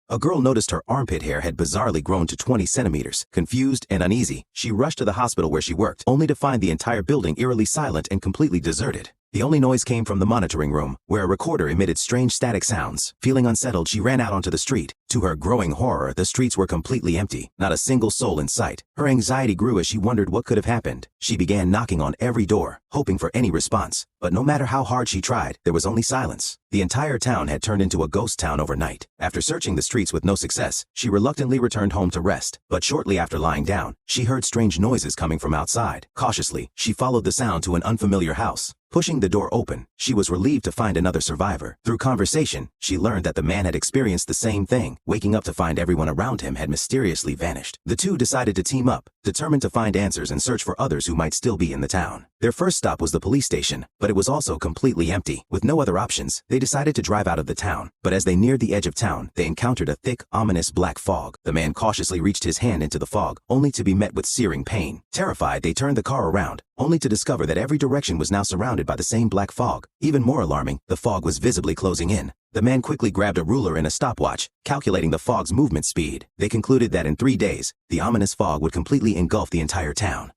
A girl noticed her armpit hair had bizarrely grown to 20 centimeters. Confused and uneasy, she rushed to the hospital where she worked, only to find the entire building eerily silent and completely deserted. The only noise came from the monitoring room, where a recorder emitted strange static sounds. Feeling unsettled, she ran out onto the street. To her growing horror, the streets were completely empty, not a single soul in sight. Her anxiety grew as she wondered what could have happened. She began knocking on every door, hoping for any response. But no matter how hard she tried, there was only silence. The entire town had turned into a ghost town overnight. After searching the streets with no success, she reluctantly returned home to rest. But shortly after lying down, she heard strange noises coming from outside. Cautiously, she followed the sound to an unfamiliar house. Pushing the door open, she was relieved to find another survivor. Through conversation, she learned that the man had experienced the same thing, waking up to find everyone around him had mysteriously vanished. The two decided to team up, determined to find answers and search for others who might still be in the town. Their first stop was the police station, but it was also completely empty. With no other options, they decided to drive out of the town. But as they neared the edge of town, they encountered a thick, ominous black fog. The man cautiously reached his hand into the fog, only to be met with searing pain. Terrified, they turned the car around, only to discover that every direction was now surrounded by the same black fog. Even more alarming, the fog was visibly closing in. The man quickly grabbed a ruler and a stopwatch, calculating the fog's movement speed. They concluded that in 3 days, the ominous fog would completely engulf the entire town.